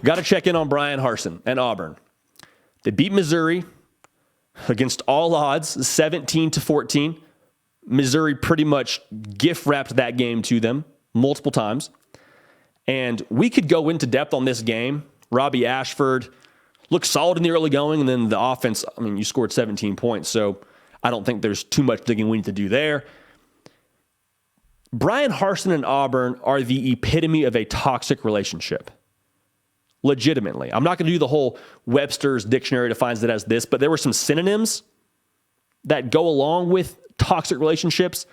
got to check in on Bryan Harsin and Auburn. They beat Missouri against all odds, 17-14. Missouri pretty much gift-wrapped that game to them multiple times. And we could go into depth on this game. Robbie Ashford looked solid in the early going, and then the offense, I mean, you scored 17 points, so I don't think there's too much digging we need to do there. Bryan Harsin and Auburn are the epitome of a toxic relationship. Legitimately. I'm not going to do the whole Webster's dictionary defines it as this, but there were some synonyms that go along with toxic relationships.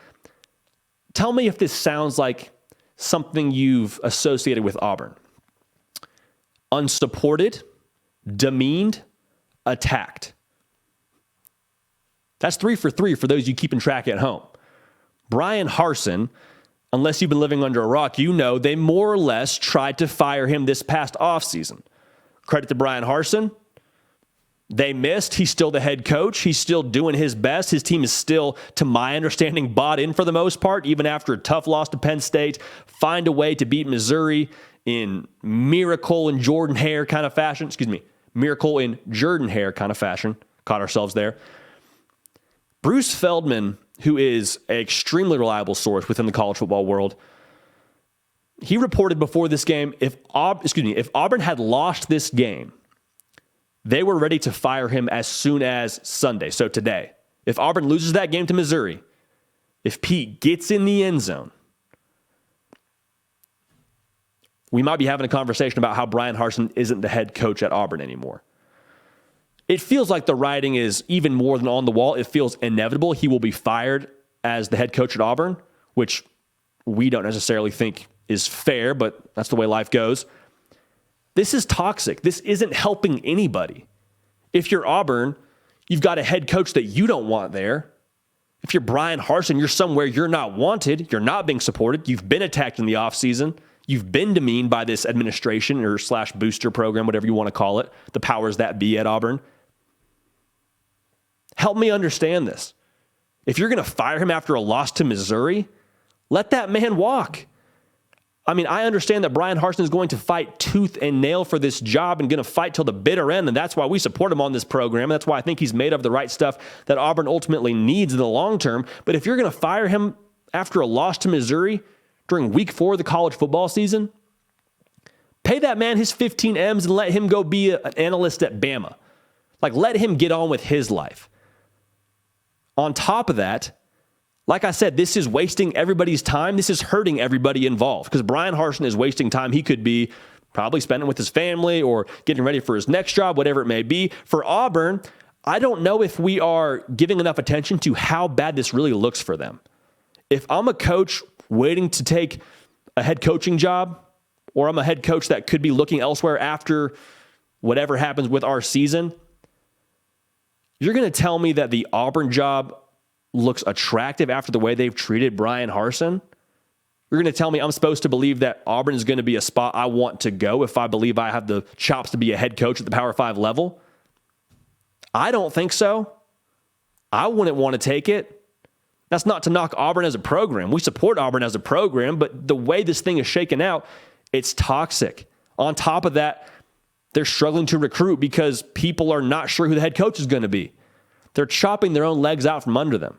Tell me if this sounds like something you've associated with Auburn. Unsupported, demeaned, attacked. That's 3 for 3 for those you keeping track at home. Bryan Harsin, unless you've been living under a rock, you know they more or less tried to fire him this past offseason. Credit to Bryan Harsin. They missed. He's still the head coach. He's still doing his best. His team is still, to my understanding, bought in for the most part, even after a tough loss to Penn State. Find a way to beat Missouri in miracle in Jordan Hare kind of fashion. Miracle in Jordan Hare kind of fashion. Caught ourselves there. Bruce Feldman, who is an extremely reliable source within the college football world, he reported before this game, if Auburn had lost this game, they were ready to fire him as soon as Sunday, so today. If Auburn loses that game to Missouri, if Pete gets in the end zone, we might be having a conversation about how Bryan Harsin isn't the head coach at Auburn anymore. It feels like the writing is even more than on the wall. It feels inevitable. He will be fired as the head coach at Auburn, which we don't necessarily think is fair, but that's the way life goes. This is toxic. This isn't helping anybody. If you're Auburn, you've got a head coach that you don't want there. If you're Bryan Harsin, you're somewhere you're not wanted. You're not being supported. You've been attacked in the offseason. You've been demeaned by this administration or / booster program, whatever you want to call it, the powers that be at Auburn. Help me understand this. If you're going to fire him after a loss to Missouri, let that man walk. I mean, I understand that Bryan Harsin is going to fight tooth and nail for this job and going to fight till the bitter end, and that's why we support him on this program. That's why I think he's made of the right stuff that Auburn ultimately needs in the long term. But if you're going to fire him after a loss to Missouri during week 4 of the college football season, pay that man his 15 M's and let him go be an analyst at Bama. Like, let him get on with his life. On top of that, like I said, this is wasting everybody's time. This is hurting everybody involved because Bryan Harsin is wasting time. He could be probably spending with his family or getting ready for his next job, whatever it may be. For Auburn, I don't know if we are giving enough attention to how bad this really looks for them. If I'm a coach waiting to take a head coaching job, or I'm a head coach that could be looking elsewhere after whatever happens with our season, you're going to tell me that the Auburn job looks attractive after the way they've treated Bryan Harsin? You're going to tell me I'm supposed to believe that Auburn is going to be a spot I want to go if I believe I have the chops to be a head coach at the Power 5 level? I don't think so. I wouldn't want to take it. That's not to knock Auburn as a program. We support Auburn as a program, but the way this thing is shaken out, it's toxic. On top of that, they're struggling to recruit because people are not sure who the head coach is going to be. They're chopping their own legs out from under them.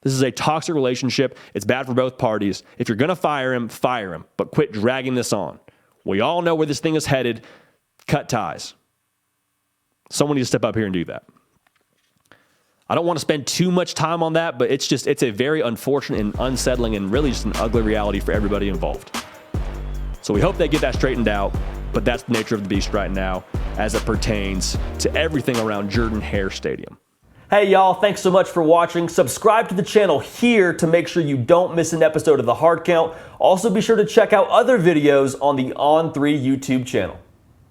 This is a toxic relationship. It's bad for both parties. If you're going to fire him, but quit dragging this on. We all know where this thing is headed. Cut ties. Someone needs to step up here and do that. I don't want to spend too much time on that, but it's a very unfortunate and unsettling and really just an ugly reality for everybody involved. So we hope they get that straightened out. But that's the nature of the beast right now as it pertains to everything around Jordan Hare Stadium. Hey, y'all, thanks so much for watching. Subscribe to the channel here to make sure you don't miss an episode of The Hard Count. Also, be sure to check out other videos on the On3 YouTube channel.